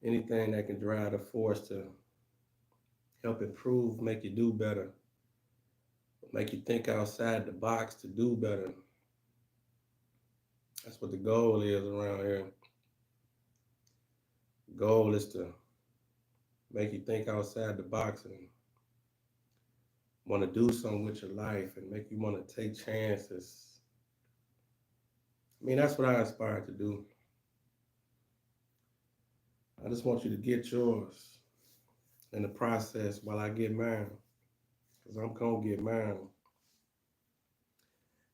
anything that can drive the force to help improve, make you do better, make you think outside the box to do better. That's what the goal is around here. The goal is to make you think outside the box and want to do something with your life and make you want to take chances. I mean, that's what I aspire to do. I just want you to get yours in the process while I get mine, because I'm going to get mine.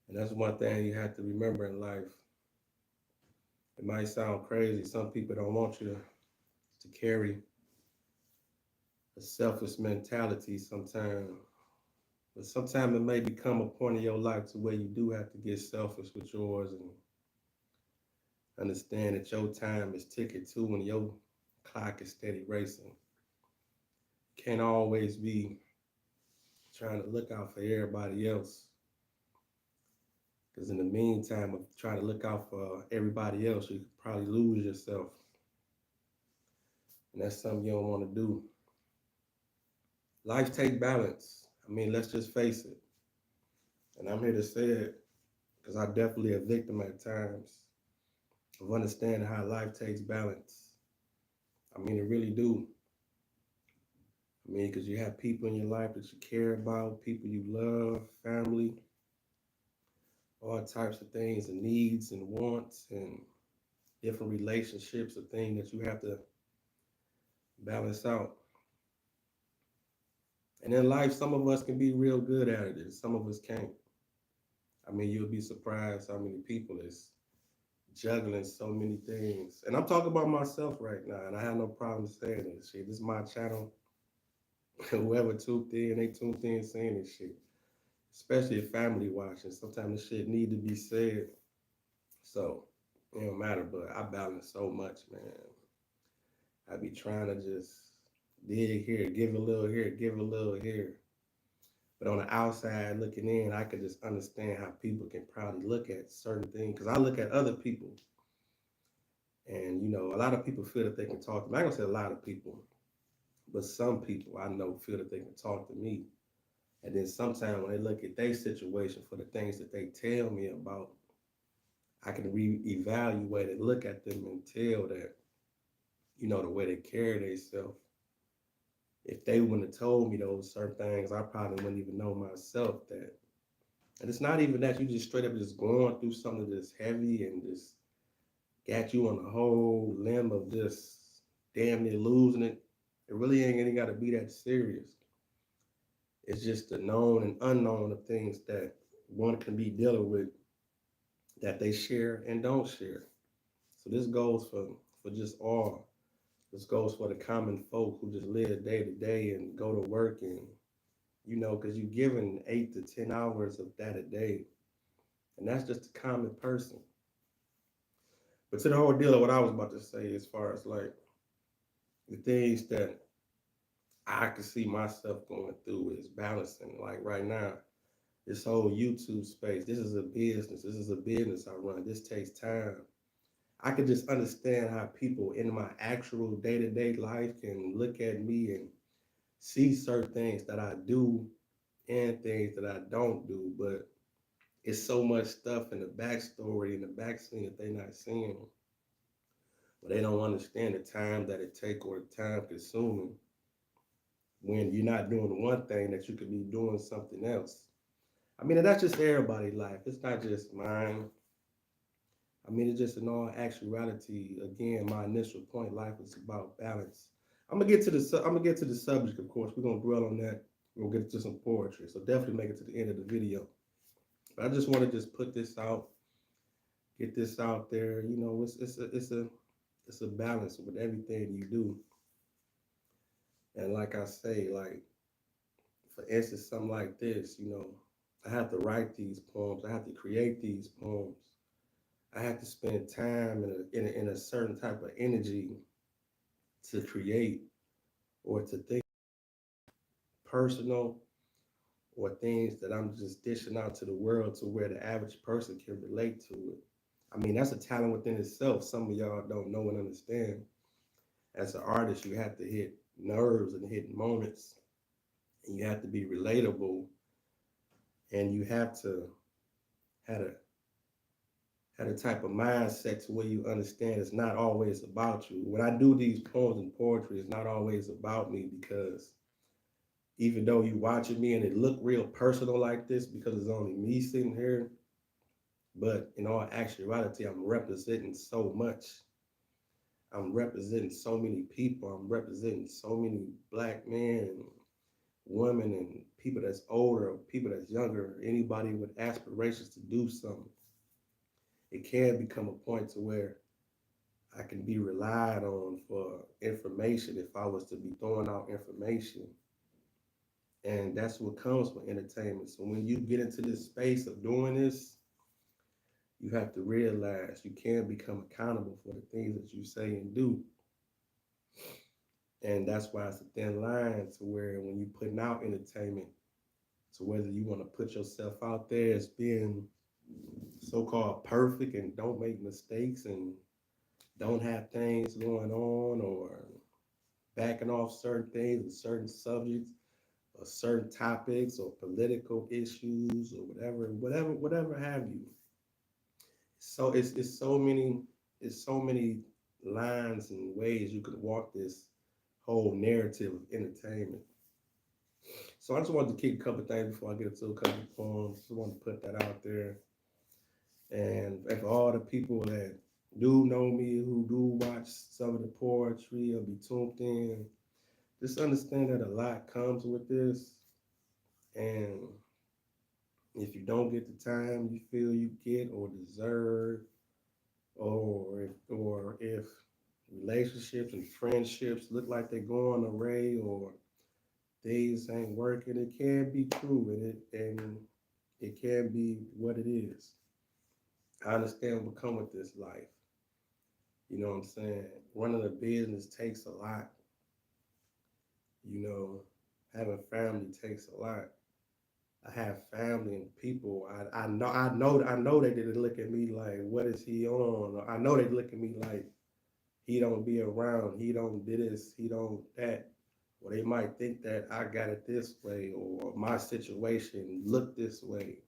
And that's one thing you have to remember in life. It might sound crazy. Some people don't want you to carry a selfish mentality sometimes. But sometimes it may become a point in your life to where you do have to get selfish with yours and understand that your time is ticking too and your clock is steady racing. Can't always be trying to look out for everybody else. Because in the meantime of trying to look out for everybody else, you could probably lose yourself. And that's something you don't want to do. Life take balance. I mean, let's just face it. And I'm here to say it because I definitely a victim at times of understanding how life takes balance. I mean, it really do. I mean, because you have people in your life that you care about, people you love, family, all types of things and needs and wants and different relationships, a thing that you have to balance out. And in life, some of us can be real good at it, and some of us can't. I mean, you'll be surprised how many people is juggling so many things. And I'm talking about myself right now, and I have no problem saying this shit. This is my channel. Whoever tuned in, they tuned in saying this shit. Especially if family watching. Sometimes this shit need to be said. So it don't matter, but I balance so much, man. I be trying to just dig here, give a little here, give a little here. But on the outside looking in, I could just understand how people can probably look at certain things. Because I look at other people, and a lot of people feel that they can talk to me. I'm gonna say a lot of people, but some people I know feel that they can talk to me. And then sometimes when they look at their situation for the things that they tell me about, I can reevaluate and look at them and tell that, the way they carry themselves. If they wouldn't have told me those certain things, I probably wouldn't even know myself that. And it's not even that you just straight up just going through something that's heavy and just got you on the whole limb of just damn near losing it. It really ain't got to be that serious. It's just the known and unknown of things that one can be dealing with that they share and don't share. So this goes for just all. This goes for the common folk who just live day to day and go to work and because you're given 8 to 10 hours of that a day, and that's just a common person. But to the whole deal of what I was about to say, as far as like the things that I can see myself going through is balancing. Like right now, this whole YouTube space, this is a business. This is a business I run. This takes time. I could just understand how people in my actual day-to-day life can look at me and see certain things that I do and things that I don't do, but it's so much stuff in the backstory and the backstory that they're not seeing. But they don't understand the time that it takes or the time consuming when you're not doing one thing that you could be doing something else. I mean, and that's just everybody's life. It's not just mine. I mean, it's just in all actuality. Again, my initial point, life is about balance. I'm gonna get to the subject. Of course, we're gonna dwell on that. We'll get to some poetry. So definitely make it to the end of the video. But I just want to just put this out, get this out there. It's a balance with everything you do. And like I say, like for instance, something like this, I have to write these poems. I have to create these poems. I have to spend time in a certain type of energy to create or to think personal or things that I'm just dishing out to the world to where the average person can relate to it. I mean, that's a talent within itself. Some of y'all don't know and understand. As an artist, you have to hit nerves and hit moments, and you have to be relatable, and you have to have a type of mindset to where you understand it's not always about you. When I do these poems and poetry, it's not always about me, because even though you watching me and it look real personal like this because it's only me sitting here, but in all actuality, I'm representing so much. I'm representing so many people. I'm representing so many black men and women and people that's older, people that's younger, anybody with aspirations to do something. It can become a point to where I can be relied on for information if I was to be throwing out information. And that's what comes with entertainment. So when you get into this space of doing this, you have to realize you can become accountable for the things that you say and do. And that's why it's a thin line to where when you're putting out entertainment, so whether you want to put yourself out there as being so-called perfect and don't make mistakes and don't have things going on, or backing off certain things and certain subjects or certain topics or political issues or whatever have you. So it's so many lines and ways you could walk this whole narrative of entertainment. So I just wanted to kick a couple of things before I get into a couple of poems. Just wanted to put that out there. And for all the people that do know me, who do watch some of the poetry or be tuned in, just understand that a lot comes with this. And if you don't get the time you feel you get or deserve, or if relationships and friendships look like they're going away, or things ain't working, it can be true, and it can be what it is. I understand what come with this life. You know what I'm saying? Running a business takes a lot. You know, having family takes a lot. I have family and people. I know they didn't look at me like, what is he on? Or I know they look at me like he don't be around, he don't do this, he don't that. Or they might think that I got it this way or my situation look this way.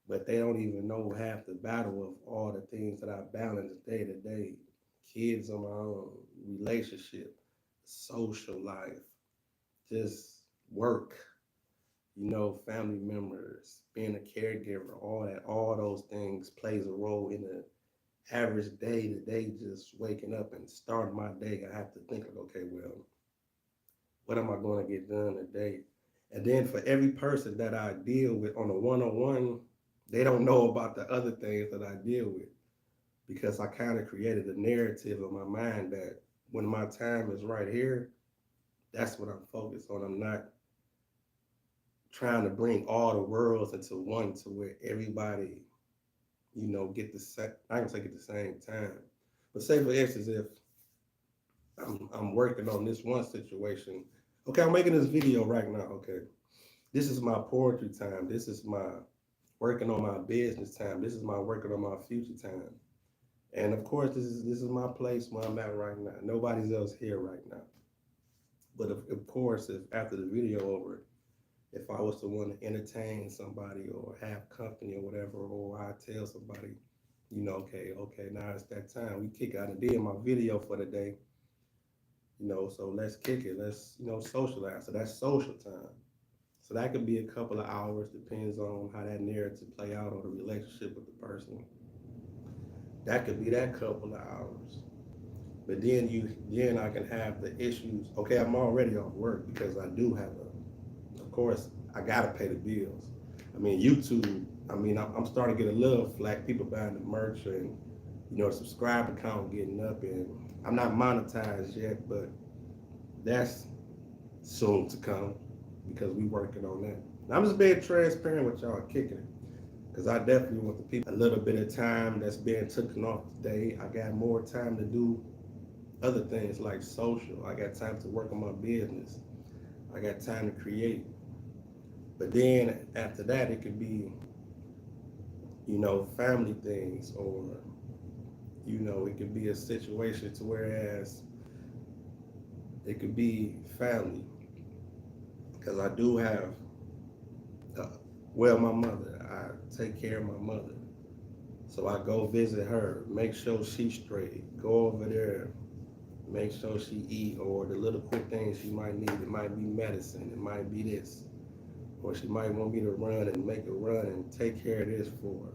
But they don't even know half the battle of all the things that I balance day to day. Kids on my own, relationship, social life, just work, family members, being a caregiver, all that, all those things plays a role in the average day to day, just waking up and starting my day. I have to think like, okay, well, what am I going to get done today? And then for every person that I deal with on a one-on-one, they don't know about the other things that I deal with, because I kind of created a narrative in my mind that when my time is right here, that's what I'm focused on. I'm not trying to bring all the worlds into one to where everybody, get the same, I can say at the same time. But say for instance, if I'm working on this one situation, okay, I'm making this video right now, okay. This is my poetry time. This is my working on my business time. This is my working on my future time. And of course, this is my place where I'm at right now. Nobody's else here right now. But of course, if after the video over, if I was to want to entertain somebody or have company or whatever, or I tell somebody, okay, now it's that time. We kick out and did my video for the day, so let's kick it. Let's, socialize. So that's social time. So that could be a couple of hours, depends on how that narrative play out or the relationship with the person. That could be that couple of hours. But then I can have the issues. Okay, I'm already off work because I do have of course, I gotta pay the bills. I mean, YouTube. I mean, I'm starting to get a little flack. People buying the merch and subscriber count getting up, and I'm not monetized yet, but that's soon to come because we working on that. And I'm just being transparent with y'all, kicking it, because I definitely want the people a little bit of time that's being taken off today. I got more time to do other things like social. I got time to work on my business. I got time to create. But then after that, it could be, family things, or, it could be a situation to whereas It could be family, because I do have, uh, well, my mother. I take care of my mother. So I go visit her, make sure she's straight, go over there, make sure she eat, or the little quick things she might need. It might be medicine, it might be this, or she might want me to run and make a run and take care of this for her.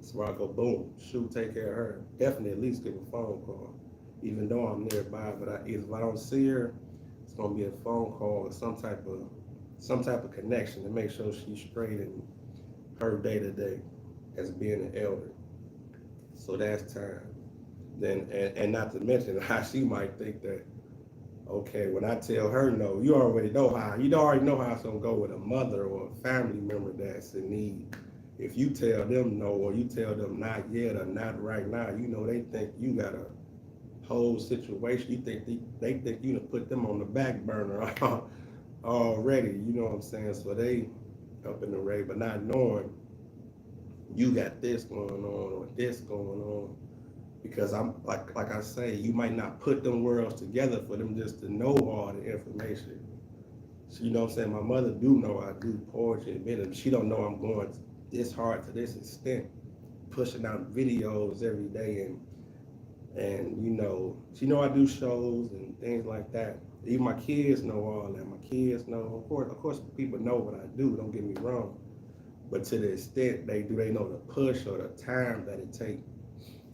So I go, boom, shoot, take care of her. Definitely at least give a phone call, even though I'm nearby. But if I don't see her, it's gonna be a phone call or some type of connection to make sure she's straight in her day to day as being an elder. So that's time. Then and not to mention how she might think that, okay, when I tell her no, you already know how it's gonna go with a mother or a family member that's in need. If you tell them no, or you tell them not yet or not right now, they think you got a whole situation. You think they think you to put them on the back burner already. You know what I'm saying? So they up in the ray, but not knowing you got this going on or this going on. Because I'm like I say, you might not put them worlds together for them just to know all the information. So you know what I'm saying? My mother do know I do poetry and rhythm. She don't know I'm going this hard to this extent, pushing out videos every day, and she know I do shows and things like that. Even my kids know all that. My kids know, of course, people know what I do. Don't get me wrong, but to the extent they do, they know the push or the time that it takes.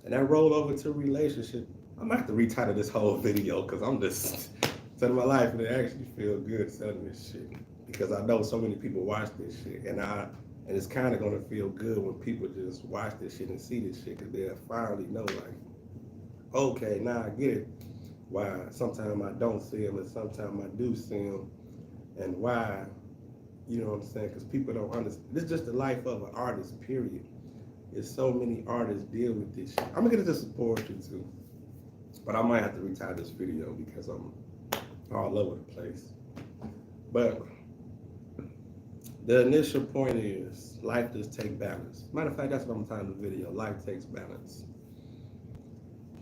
And that roll over to a relationship. I'm gonna have to retitle this whole video because I'm just telling my life and it actually feel good telling this shit. Because I know so many people watch this shit, and it's kind of gonna feel good when people just watch this shit and see this shit, because they'll finally know, like, okay, now I get it. Why sometimes I don't see them and sometimes I do see them, and why, you know what I'm saying? Because people don't understand. This is just the life of an artist, period. There's so many artists deal with this shit. I'm gonna get into some poetry too, but I might have to retire this video because I'm all over the place. But the initial point is life does take balance. Matter of fact, that's what I'm titling the video. Life takes balance.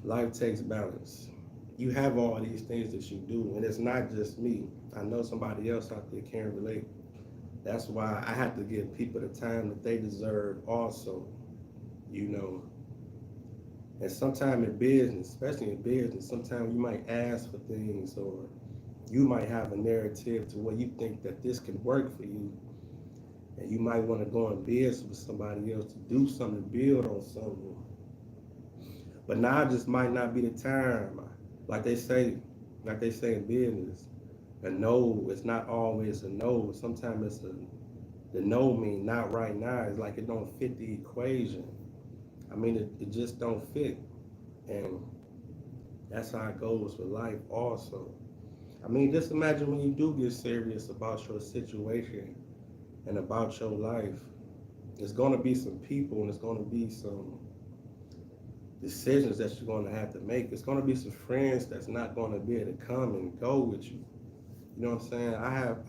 Life takes balance. You have all these things that you do, and it's not just me. I know somebody else out there can relate. That's why I have to give people the time that they deserve also, you know. And sometimes in business, especially in business, sometimes you might ask for things, or you might have a narrative to where you think that this can work for you, and you might want to go in business with somebody else to do something, build on something. But now just might not be the time. Like they say, like they say in business, a no is not always a no. Sometimes the no mean not right now. It's like it don't fit the equation. I mean, it just don't fit. And that's how it goes with life also. I mean, just imagine when you do get serious about your situation and about your life, there's gonna be some people and there's gonna be some decisions that you're gonna have to make. It's gonna be some friends that's not gonna be able to come and go with you. You know what I'm saying? I have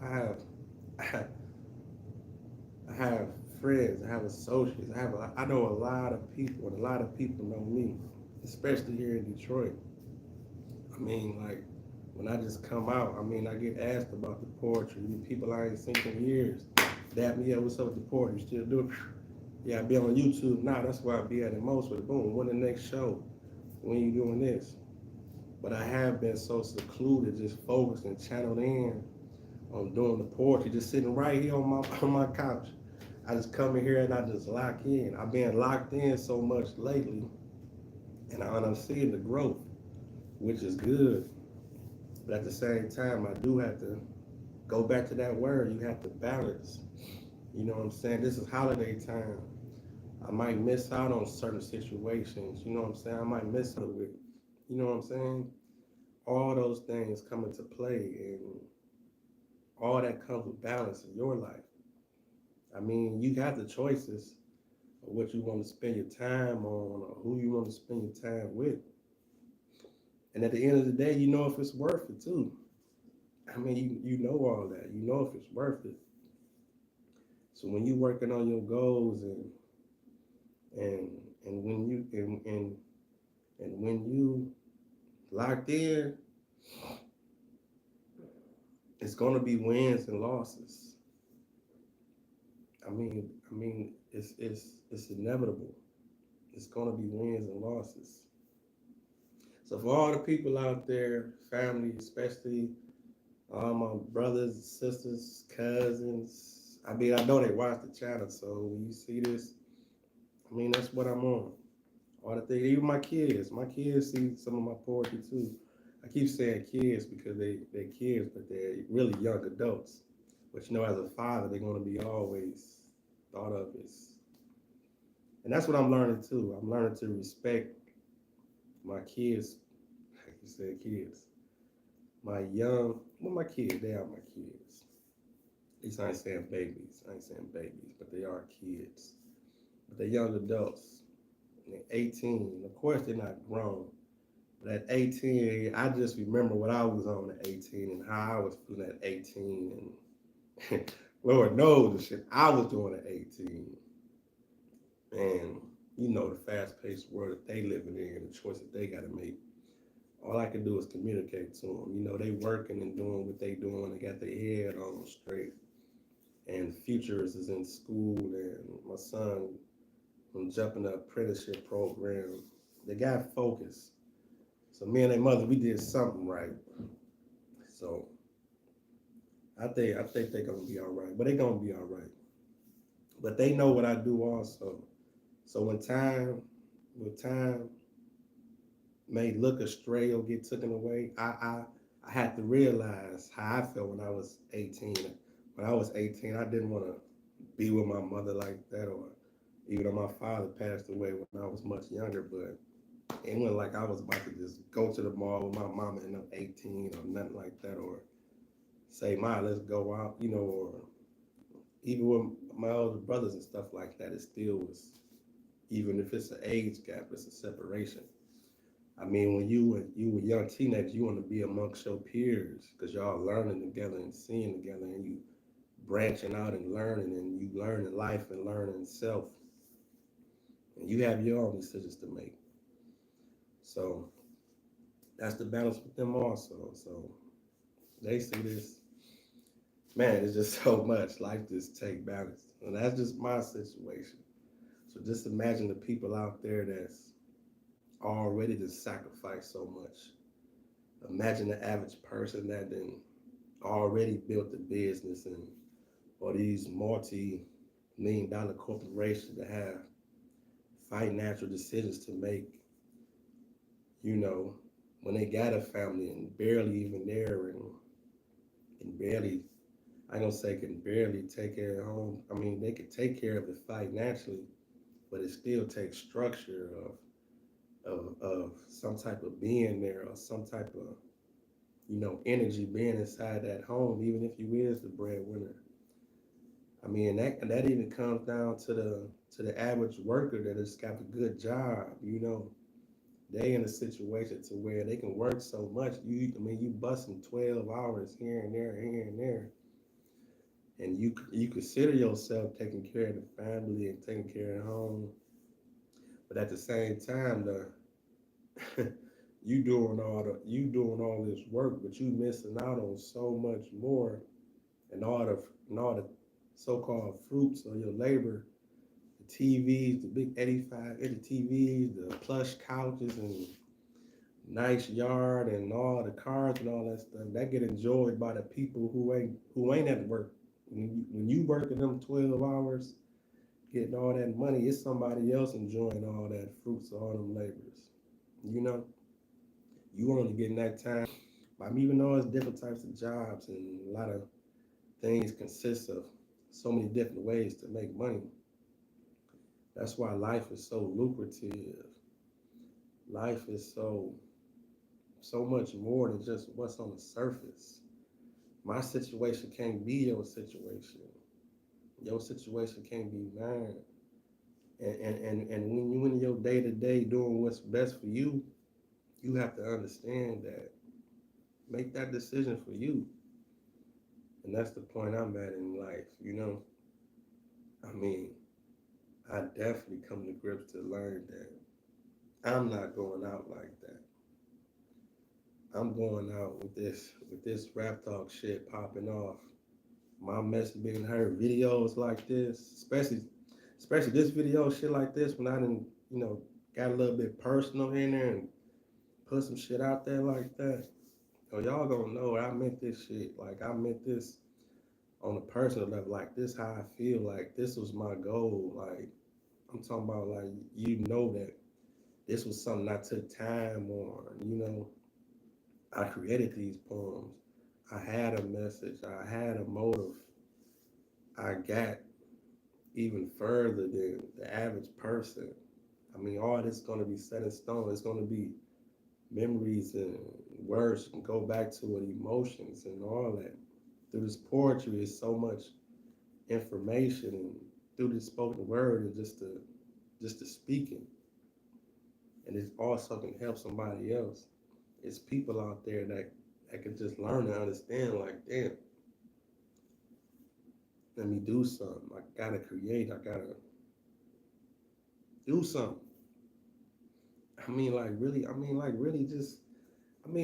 friends, I have associates, I know a lot of people, and a lot of people know me, especially here in Detroit. I mean, like, when I just come out, I mean, I get asked about the poetry. People I ain't seen in years dap me up, what's up with the poetry? You still do it? Yeah, I be on YouTube now. That's where I be at the most with boom. When the next show? When you doing this? But I have been so secluded, just focused and channeled in on doing the poetry, just sitting right here on my on my couch. I just come in here and I just lock in. I've been locked in so much lately, and I'm seeing the growth, which is good. But at the same time, I do have to go back to that word. You have to balance. You know what I'm saying? This is holiday time. I might miss out on certain situations. You know what I'm saying? I might miss out with, you know what I'm saying? All those things come into play, and all that comes with balance in your life. I mean, you got the choices of what you want to spend your time on or who you want to spend your time with. And at the end of the day, you know if it's worth it too. I mean, you know all that. You know if it's worth it. So when you working on your goals and and when you and when you locked in, It's gonna be wins and losses. It's inevitable. It's gonna be wins and losses. So for all the people out there, family especially, all my brothers, sisters, cousins. I know they watch the channel, so when you see this, that's what I'm on. All the things, even my kids. My kids see some of my poetry too. I keep saying kids because they're kids, but they're really young adults. But as a father, they're going to be always thought of as, and that's what I'm learning too. I'm learning to respect my kids, like you said, kids. My kids, they are my kids. At least I ain't saying babies. I ain't saying babies, but they are kids. But they're young adults. They're 18. Of course, they're not grown. But at 18, I just remember what I was on at 18 and how I was feeling at 18. And Lord knows the shit I was doing at 18. And the fast-paced world that they living in and the choice that they got to make. All I can do is communicate to them. They working and doing what they doing. They got their head on straight. And futures is in school, and my son from jumping the apprenticeship program. They got focus. So me and their mother, we did something right. So I think they're gonna be all right. But they're gonna be all right. But they know what I do also. So when time may look astray or get taken away, I had to realize how I felt when I was 18. When I was 18, I didn't want to be with my mother like that, or even though my father passed away when I was much younger, but it wasn't like I was about to just go to the mall with my mama and I'm 18 or nothing like that, or say, Ma, let's go out, or even with my older brothers and stuff like that, it still was, even if it's an age gap, it's a separation. When you were young teenagers, you want to be amongst your peers because y'all learning together and seeing together, and you branching out and learning, and you learning life and learning self, and you have your own decisions to make. So that's the balance with them also. So they see this, man, it's just so much. Life just take balance. And that's just my situation. So just imagine the people out there that's already to sacrifice so much. Imagine the average person that then already built a business and or these multi-million-dollar corporations that have financial decisions to make, you know, when they got a family and barely even there and barely, I don't say can barely take care of home. They could take care of it financially, but it still takes structure of some type of being there or some type of, energy being inside that home, even if you is the breadwinner. That even comes down to the average worker that has got a good job. They in a situation to where they can work so much. You busting 12 hours here and there, and you consider yourself taking care of the family and taking care of home, but at the same time, you doing all this work, but you missing out on so much more, and all the so-called fruits of your labor, the TVs, the big 85-inch TVs, the plush couches, and nice yard, and all the cars and all that stuff that get enjoyed by the people who ain't at work. When you working them 12 hours, getting all that money, it's somebody else enjoying all that fruits of all them labors. You know, you only getting that time. Even though it's different types of jobs and a lot of things consist of so many different ways to make money. That's why life is so lucrative. Life is so much more than just what's on the surface. My situation can't be your situation. Your situation can't be mine. And when you in your day to day doing what's best for you, you have to understand that. Make that decision for you. And that's the point I'm at in life, I mean, I definitely come to grips to learn that I'm not going out like that. I'm going out with this rap talk shit popping off. My message being heard, videos like this, especially this video shit like this when I didn't, got a little bit personal in there and put some shit out there like that. So y'all gonna know I meant this shit. Like I meant this on a personal level. Like this how I feel. Like this was my goal. Like I'm talking about like that this was something I took time on. I created these poems. I had a message. I had a motive. I got even further than the average person. I mean, all this is going to be set in stone. It's going to be memories and words and go back to it, emotions and all that. Through this poetry is so much information, and through the spoken word and just the speaking. And it also can help somebody else. It's people out there that can just learn and understand like, damn, let me do something. I gotta create. I gotta do something.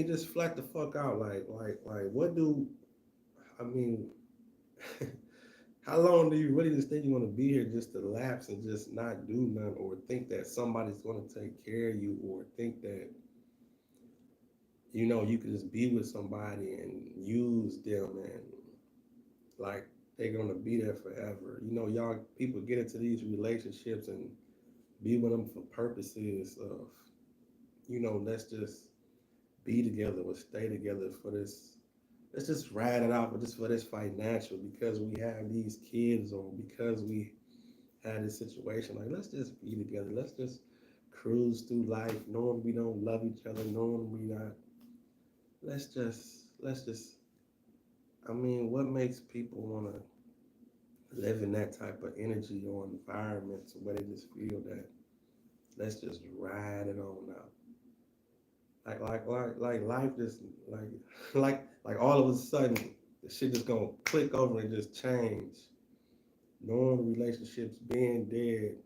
Just flat the fuck out. What do, I mean, how long do you really just think you want to be here just to lapse and just not do nothing, or think that somebody's going to take care of you, or think that, you could just be with somebody and use them and like they're going to be there forever. Y'all people get into these relationships and be with them for purposes of, let's just be together or stay together for this. Let's just ride it out, but just for this financial, because we have these kids or because we had this situation. Like, let's just be together. Let's just cruise through life, knowing we don't love each other, knowing we not. Let's just. What makes people want to live in that type of energy or environment where they just feel that let's just ride it on out. Like life just like like all of a sudden the shit just gonna click over and just change. Knowing relationships being dead,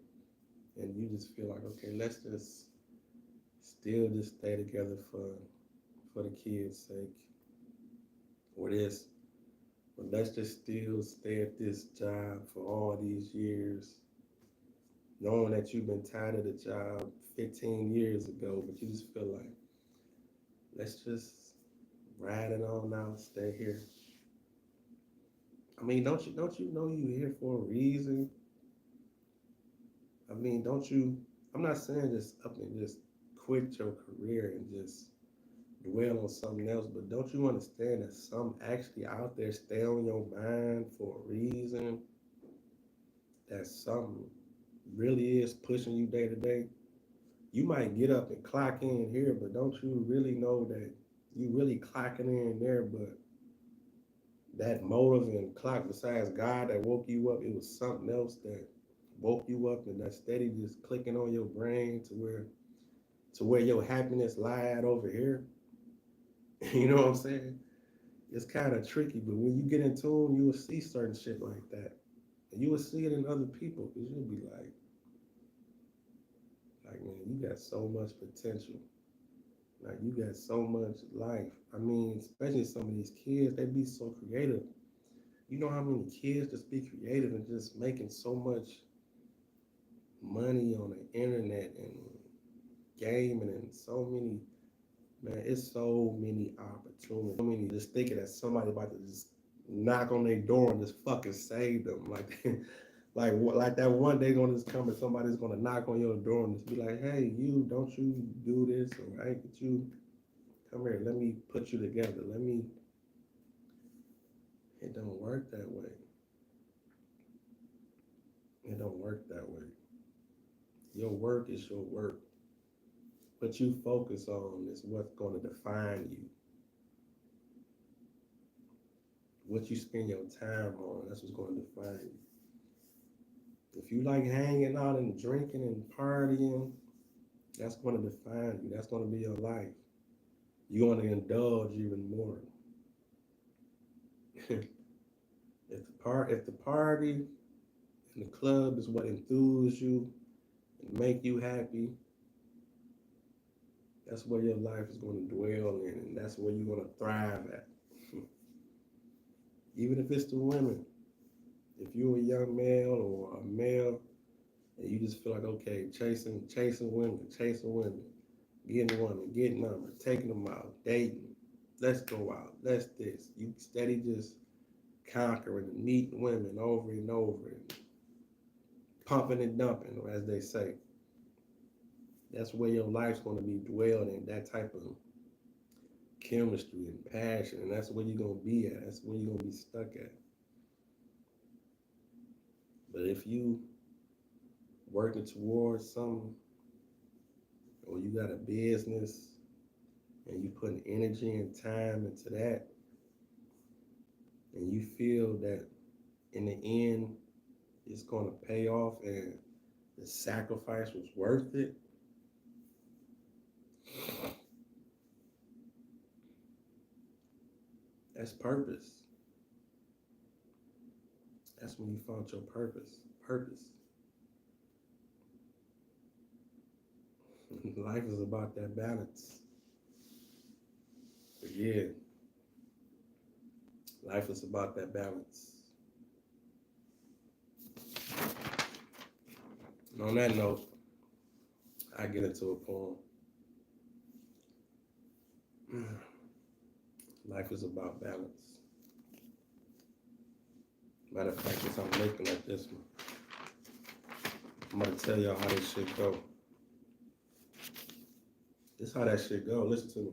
and you just feel like, okay, let's just still just stay together for the kids' sake, or this, but let's just still stay at this job for all these years, knowing that you've been tired of the job 15 years ago, but you just feel like let's just ride it on out, stay here. Don't you know you here for a reason? Don't you? I'm not saying just up and just quit your career and just dwell on something else, but don't you understand that some actually out there stay on your mind for a reason? That something really is pushing you day to day. You might get up and clock in here, but don't you really know that you really clocking in there, but that motive and clock besides God that woke you up, it was something else that woke you up, and that steady just clicking on your brain to where your happiness lied over here. You know what I'm saying? It's kind of tricky, but when you get in tune, you will see certain shit like that. And you will see it in other people, because you'll be man, you got so much potential. Like, you got so much life. Especially some of these kids, they be so creative. You know how many kids just be creative and just making so much money on the internet and gaming and so many, man, it's so many opportunities. So many just thinking that somebody about to just knock on their door and just fucking save them. Like that one day gonna just come and somebody's gonna knock on your door and just be like, hey, you, don't you do this? Or hey, could you come here, let me put you together. It don't work that way. It don't work that way. Your work is your work. What you focus on is what's gonna define you. What you spend your time on, that's what's gonna define you. If you like hanging out and drinking and partying, that's going to define you. That's going to be your life. You're going to indulge even more. If the party and the club is what enthuses you and make you happy, That's where your life is going to dwell in, and that's where you're going to thrive at. Even if it's the women. If you're a young male or a male and you just feel like, okay, chasing women, getting women, getting numbers, taking them out, dating, let's go out, let's this. You steady just conquering and meeting women over and over and pumping and dumping, as they say. That's where your life's going to be dwelled in, that type of chemistry and passion, and that's where you're going to be at. That's where you're going to be stuck at. But if you working towards something, or you got a business and you putting energy and time into that, and you feel that in the end it's going to pay off and the sacrifice was worth it, that's purpose. That's when you found your purpose. Purpose. Life is about that balance. But yeah, life is about that balance. And on that note, I get into a poem. Life is about balance. Matter of fact, since I'm looking at this one, I'm gonna tell y'all how this shit go. This how that shit go. Listen to me.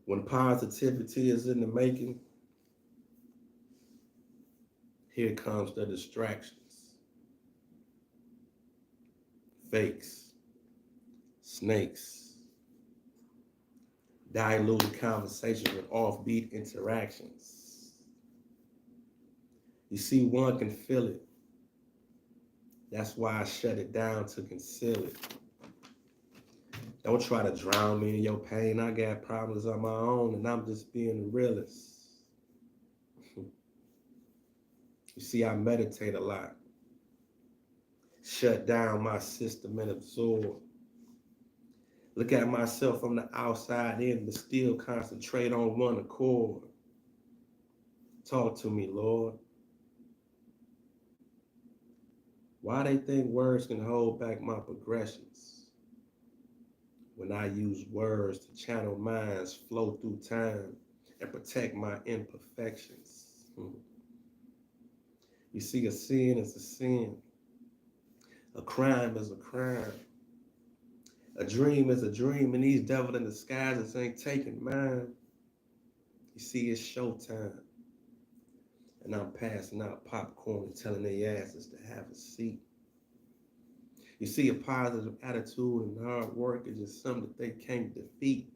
When positivity is in the making, here comes the distractions, fakes, snakes, diluted conversations with offbeat interactions. You see, one can feel it. That's why I shut it down to conceal it. Don't try to drown me in your pain. I got problems of my own, and I'm just being the realist. You see, I meditate a lot. Shut down my system and absorb. Look at myself from the outside in, but still concentrate on one accord. Talk to me, Lord. Why they think words can hold back my progressions? When I use words to channel minds, flow through time, and protect my imperfections. You see, a sin is a sin. A crime is a crime. A dream is a dream, and these devil in disguises ain't taking mine. You see, it's showtime. And I'm passing out popcorn and telling their asses to have a seat. You see, a positive attitude and hard work is just something that they can't defeat.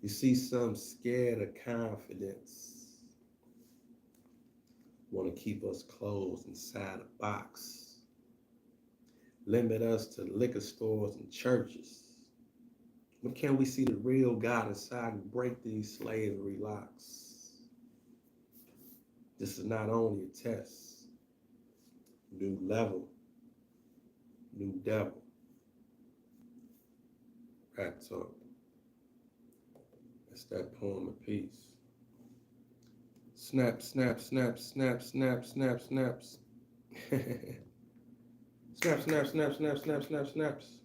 You see, some scared of confidence want to keep us closed inside a box. Limit us to liquor stores and churches. When can we see the real God inside and break these slavery locks? This is not only a test. New level, new devil. Rap talk. That's that poem of peace. Snap, snap, snap, snap, snap, snap, snaps. Snap, snap, snap, snap, snap, snap, snaps.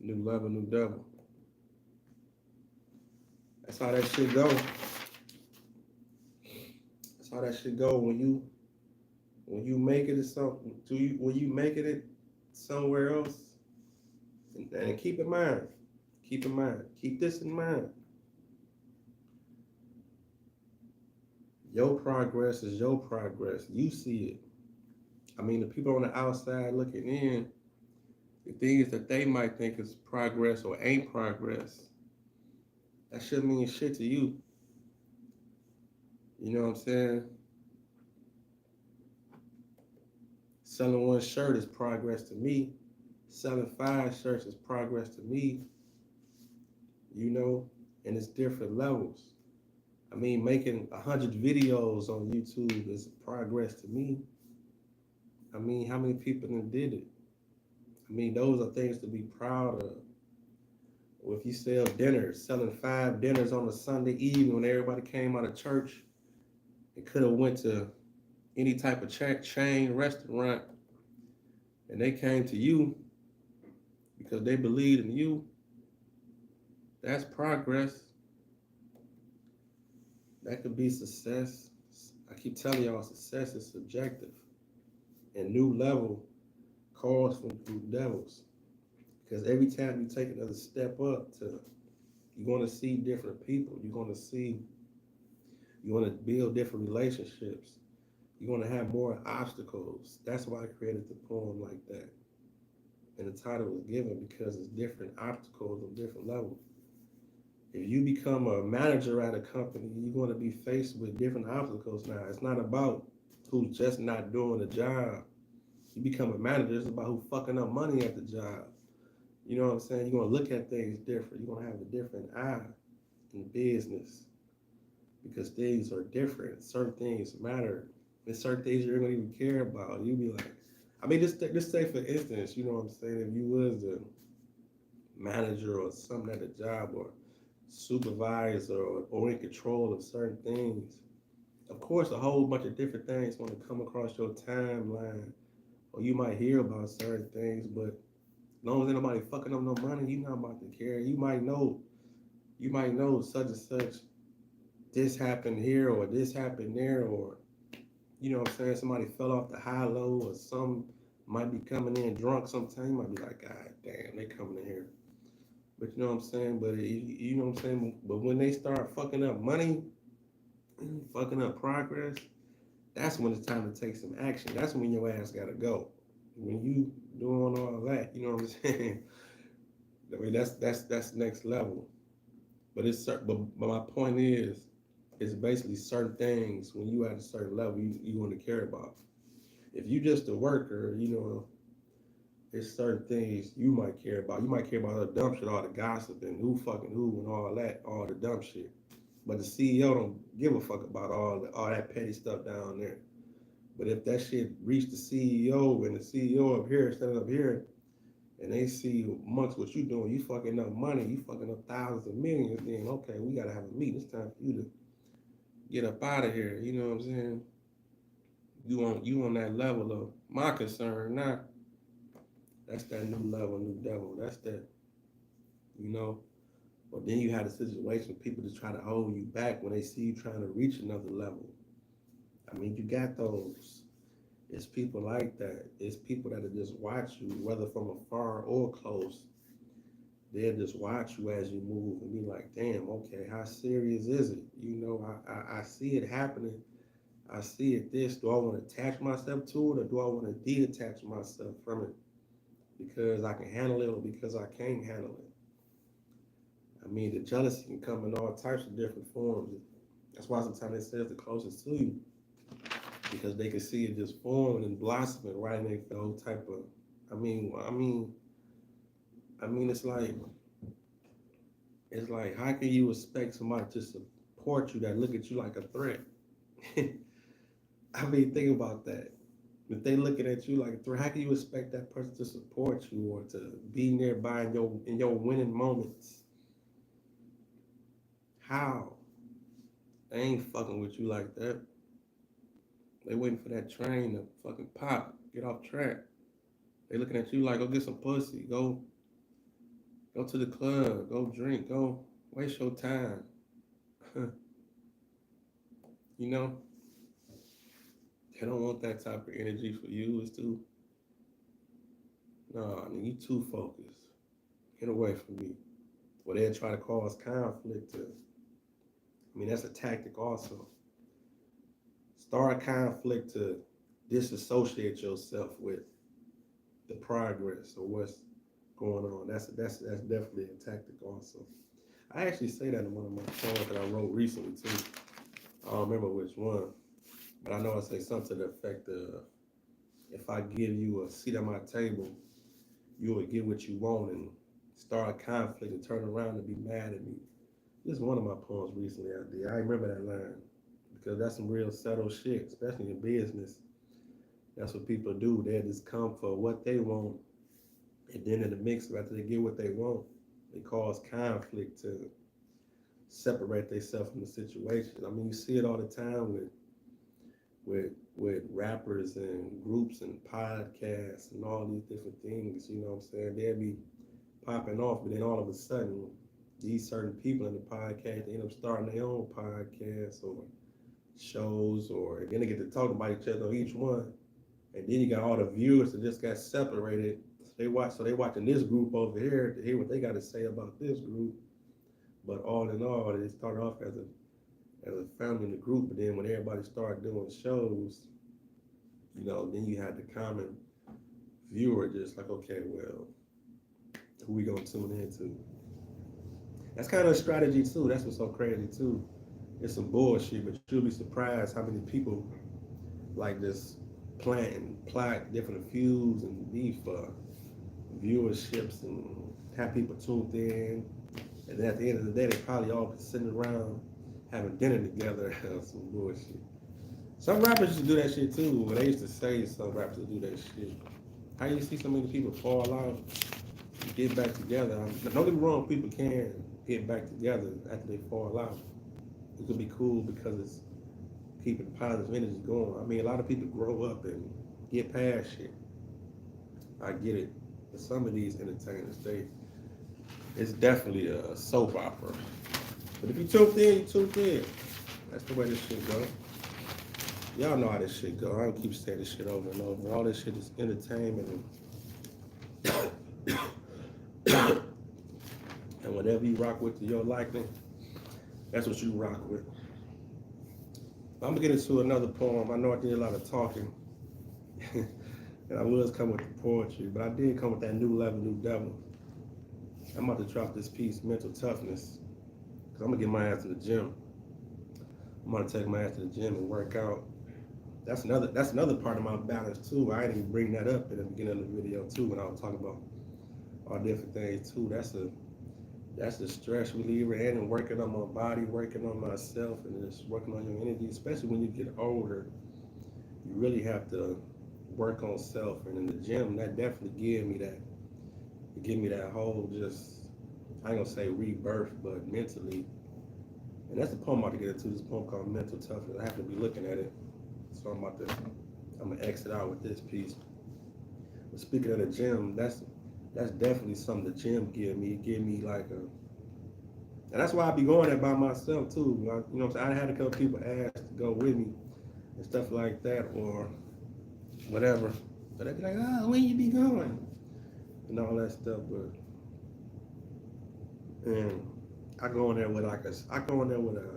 New level, new devil. That's how that shit go. That's how that shit go when you make it something. When you make it somewhere else. And keep in mind, keep this in mind. Your progress is your progress. You see it. I mean, the people on the outside looking in, the things that they might think is progress or ain't progress, that shouldn't mean shit to you. You know what I'm saying? Selling one shirt is progress to me. Selling 5 shirts is progress to me. you know, and it's different levels. I mean, making 100 videos on YouTube is progress to me. I mean, how many people done did it? I mean, those are things to be proud of. Or if you sell dinners, selling 5 dinners on a Sunday evening when everybody came out of church, it could have went to any type of chain restaurant, and they came to you because they believed in you. That's progress. That could be success. I keep telling y'all, success is subjective, and new level calls from new levels. Because every time you take another step up, you're going to see different people. You're going to build different relationships. You're going to have more obstacles. That's why I created the poem like that. And the title was given because it's different obstacles on different levels. If you become a manager at a company, you're going to be faced with different obstacles now. It's not about who's just not doing the job. You become a manager, it's about who's fucking up money at the job. You know what I'm saying? You're going to look at things different. You're going to have a different eye in business because things are different. Certain things matter. And certain things you're going to even care about. You be like, I mean, just say for instance, you know what I'm saying? If you was a manager or something at a job or supervisor or in control of certain things, of course, a whole bunch of different things want to come across your timeline, or you might hear about certain things, but as long as ain't nobody fucking up no money, you're not about to care. You might know such and such, this happened here or this happened there, or you know what I'm saying, somebody fell off the high low, or some might be coming in drunk sometime. You might be like, God damn, they coming in here. But you know what I'm saying? But you know what I'm saying? But when they start fucking up money, fucking up progress, that's when it's time to take some action. That's when your ass gotta go. When you doing all that, you know what I'm saying? I mean, that's next level. But my point is, it's basically certain things when you at a certain level you want to care about. If you just a worker, you know, there's certain things you might care about. You might care about all the dumb shit, all the gossip and who fucking who and all that, all the dumb shit. But the CEO don't give a fuck about all that petty stuff down there. But if that shit reach the CEO and the CEO up here, standing up here, and they see amongst what you doing, you fucking up money, you fucking up thousands of millions, then okay, we gotta have a meeting. It's time for you to get up out of here. You know what I'm saying? You on that level of my concern now. That's that new level, new devil. That's that, you know. But then you have a situation people just try to hold you back when they see you trying to reach another level. I mean, you got those. It's people like that. It's people that'll just watch you, whether from afar or close. They'll just watch you as you move and be like, damn, okay, how serious is it? You know, I see it happening. I see it this. Do I want to attach myself to it, or do I want to detach myself from it because I can handle it or because I can't handle it? I mean, the jealousy can come in all types of different forms. That's why sometimes they say it's the closest to you, because they can see it just forming and blossoming right in their whole type of. I mean, I mean, I mean, it's like, how can you expect somebody to support you that look at you like a threat? I mean, think about that. If they looking at you like a threat, how can you expect that person to support you or to be nearby in your winning moments? How? They ain't fucking with you like that. They waiting for that train to fucking pop, get off track. They looking at you like, go get some pussy, go to the club, go drink, go waste your time. You know, they don't want that type of energy for you. It's too, no, I mean, you too focused. Get away from me. Well, they'll try to cause conflict. I mean, that's a tactic also. Start conflict to disassociate yourself with the progress or what's going on. That's definitely a tactic also. I actually say that in one of my songs that I wrote recently too. I don't remember which one, but I know I say something to the effect of, if I give you a seat at my table, you will get what you want and start a conflict and turn around and be mad at me. This is one of my poems recently I did. I remember that line because that's some real subtle shit, especially in business. That's what people do. They just come for what they want, and then in the mix, after they get what they want, they cause conflict to separate themselves from the situation. I mean, you see it all the time with rappers and groups and podcasts and all these different things. You know what I'm saying? They'll be popping off, but then all of a sudden, these certain people in the podcast they end up starting their own podcasts or shows, or then they get to talk about each other on each one. And then you got all the viewers that just got separated. So they watching this group over here to hear what they got to say about this group. But all in all, they start off as a family in the group, but then when everybody started doing shows, you know, then you had the common viewer just like, okay, well, who we gonna tune into? That's kind of a strategy too. That's what's so crazy too. It's some bullshit, but you'll be surprised how many people like this plant and plot different views and beef viewerships and have people tuned in. And then at the end of the day, they probably all sitting around having dinner together. Some bullshit. Some rappers used to do that shit too. But they used to say some rappers do that shit. How you see so many people fall out, get back together? Don't get me wrong, people can get back together after they fall out. It could be cool because it's keeping positive energy going. I mean, a lot of people grow up and get past shit. I get it. But some of these entertainers, it's definitely a soap opera. But if you tuned in, you tuned in. That's the way this shit go. Y'all know how this shit go. I don't keep saying this shit over and over. All this shit is entertainment and whatever you rock with to your liking, that's what you rock with. I'm gonna get into another poem. I know I did a lot of talking, and I was coming with the poetry, but I did come with that new level, new devil. I'm about to drop this piece, mental toughness, because I'm gonna get my ass to the gym. I'm gonna take my ass to the gym and work out. That's another part of my balance too. I didn't even bring that up in the beginning of the video too when I was talking about all different things too. That's a stress reliever, and working on my body, working on myself, and just working on your energy, especially when you get older. You really have to work on self, and in the gym, that definitely gave me that. It gave me that whole just, I ain't gonna say rebirth, but mentally. And that's the poem I'm about to get into, this poem called Mental Toughness. I have to be looking at it. So I'm gonna exit out with this piece. But speaking of the gym, that's definitely something the gym give me. It give me like a, and that's why I be going there by myself too. You know what I'm saying? I had a couple people ask to go with me and stuff like that or whatever. But they'd be like, oh, where you be going? And all that stuff. But and I go in there with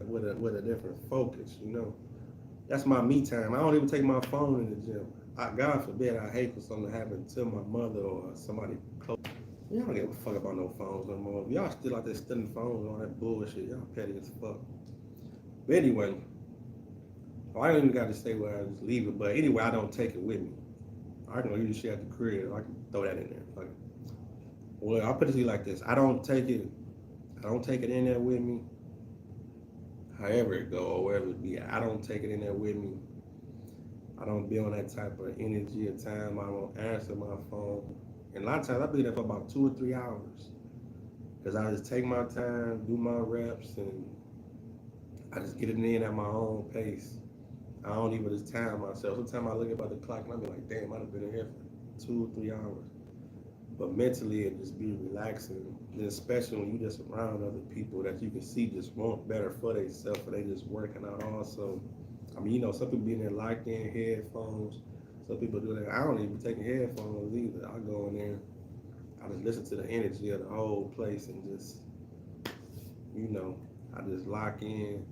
with a different focus, you know. That's my me time. I don't even take my phone in the gym. God forbid I hate for something to happen to my mother or somebody close. Y'all don't give a fuck about no phones no more. Y'all still out there stealing phones and all that bullshit. Y'all petty as fuck. But anyway, I don't even got to say where I just leave it. But anyway, I don't take it with me. I can leave the shit at the crib. I can throw that in there. Fuck it. Well, I'll put it to you like this. I don't take it in there with me. However it go or wherever it be, I don't take it in there with me. I don't be on that type of energy or time. I don't answer my phone. And a lot of times I'll be there for about 2 or 3 hours. Because I just take my time, do my reps, and I just get it in at my own pace. I don't even just time myself. Sometimes I look about the clock and I be like, damn, I've been in here for 2 or 3 hours. But mentally it just be relaxing. And especially when you just around other people that you can see just want better for themselves, or they just working out also. I mean, you know, some people be in there locked in headphones. Some people do that. I don't even take headphones either. I go in there, I just listen to the energy of the whole place and just, you know, I just lock in.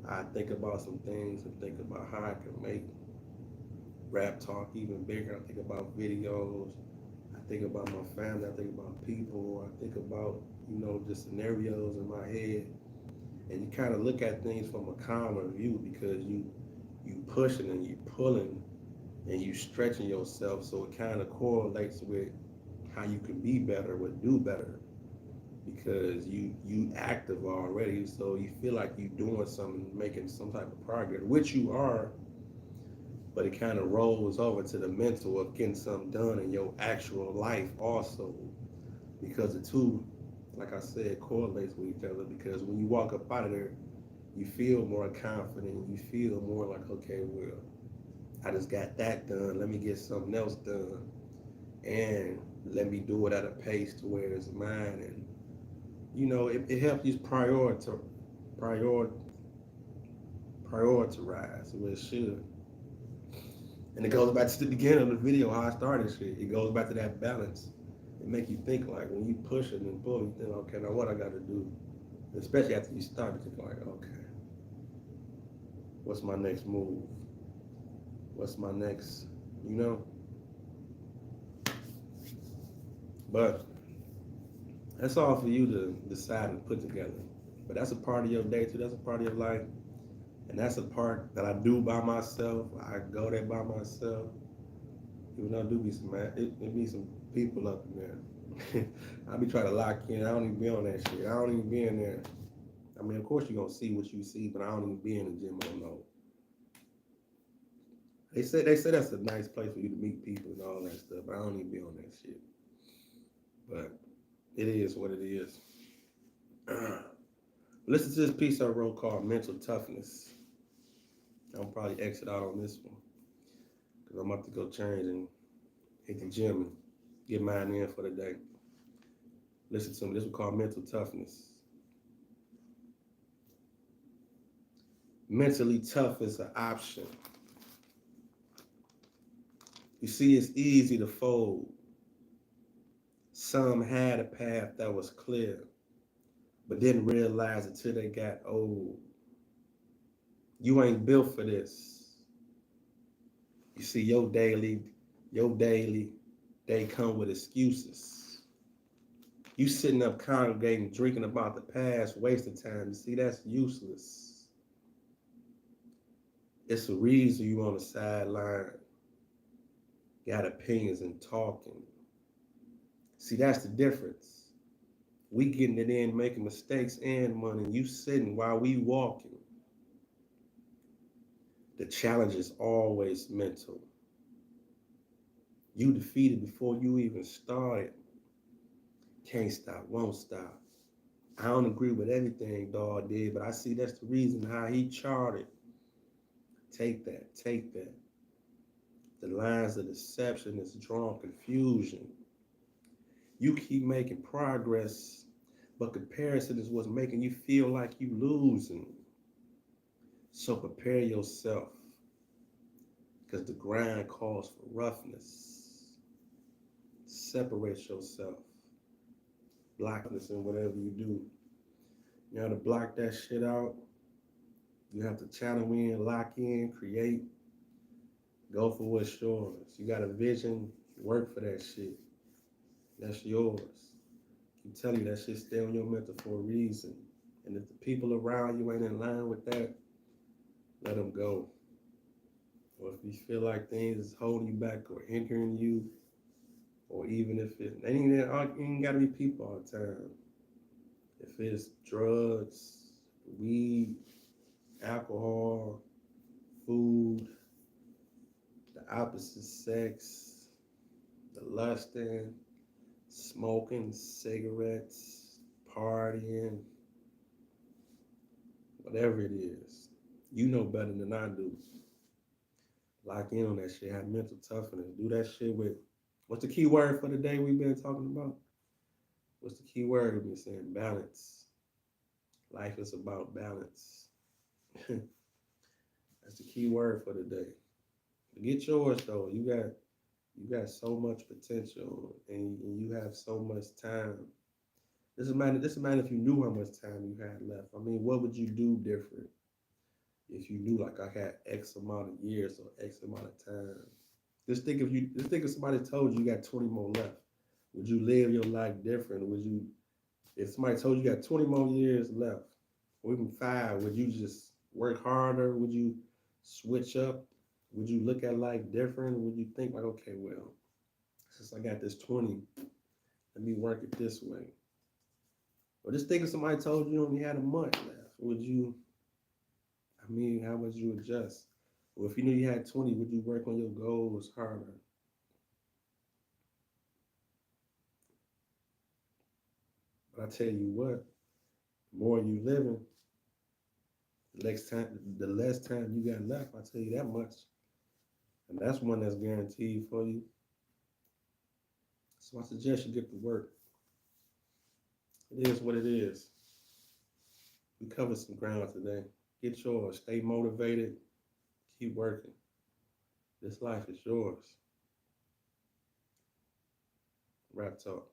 I think about some things and think about how I can make rap talk even bigger. I think about videos. I think about my family. I think about people. I think about, you know, just scenarios in my head. And you kind of look at things from a calmer view because you pushing and you pulling and you stretching yourself, so it kind of correlates with how you can be better, or do better. because you active already, so you feel like you doing something, making some type of progress, which you are, but it kind of rolls over to the mental of getting something done in your actual life also, because the two, like I said, correlates with each other. Because when you walk up out of there, you feel more confident. You feel more like, okay, well, I just got that done. Let me get something else done, and let me do it at a pace to where it's mine. And it helps you prior, prioritize where it should. And it goes back to the beginning of the video, how I started shit. It goes back to that balance. It make you think like when you push it and pull, you think, okay, now what I got to do? Especially after you start, you think like, okay, what's my next move? What's my next, you know? But that's all for you to decide and put together. But that's a part of your day too. That's a part of your life. And that's a part that I do by myself. I go there by myself. Even though I do be some, it be some people up in there. I be trying to lock in. I don't even be on that shit. I don't even be in there. I mean, of course you're gonna see what you see, but I don't even be in the gym. I don't know. They say that's a nice place for you to meet people and all that stuff, but I don't even be on that shit. But it is what it is. Listen to this piece I wrote called Mental Toughness. I'll probably exit out on this one because I'm about to go change and hit the gym and get mine in for the day. Listen to me. This one called Mental Toughness. Mentally tough is an option. You see, it's easy to fold. Some had a path that was clear, but didn't realize it till they got old. You ain't built for this. You see, your daily day come with excuses. You sitting up congregating, drinking about the past, wasting time. You see, that's useless. It's a reason you on the sideline, got opinions and talking. See, that's the difference. We getting it in, making mistakes and money. You sitting while we walking. The challenge is always mental. You defeated before you even started. Can't stop, won't stop. I don't agree with everything Dawg did, but I see that's the reason how he charted. Take that, take that. The lines of deception is drawing confusion. You keep making progress, but comparison is what's making you feel like you losing. So prepare yourself, because the grind calls for roughness. Separate yourself. Blackness in whatever you do. You have to block that shit out. You have to channel in, lock in, create. Go for what's yours. You got a vision, work for that shit. That's yours. Keep telling you that shit stay on your mental for a reason. And if the people around you ain't in line with that, let them go. Or if you feel like things is holding you back or hindering you, or even if it ain't gotta be people all the time. If it's drugs, weed, alcohol, food, the opposite sex, the lusting, smoking, cigarettes, partying, whatever it is, you know better than I do. Lock in on that shit, have mental toughness, do that shit with, what's the key word for the day we've been talking about? What's the key word we've been saying? Balance. Life is about balance. That's the key word for the day. Get yours though. You got so much potential and you have so much time. This is matter if you knew how much time you had left. I mean, what would you do different if you knew like I had X amount of years or X amount of time? Just think if somebody told you got 20 more left. Would you live your life different? Would you, if somebody told you got 20 more years left, or even 5, would you just work harder? Would you switch up? Would you look at life different? Would you think like, okay, well, since I got this 20, let me work it this way. Or just think if somebody told you only had a month left. Would you, I mean, how would you adjust? Or if you knew you had 20, would you work on your goals harder? But I tell you what, the more you living, the less time you got left. I tell you that much. And that's one that's guaranteed for you. So I suggest you get to work. It is what it is. We covered some ground today. Get yours. Stay motivated. Keep working. This life is yours. Rap talk.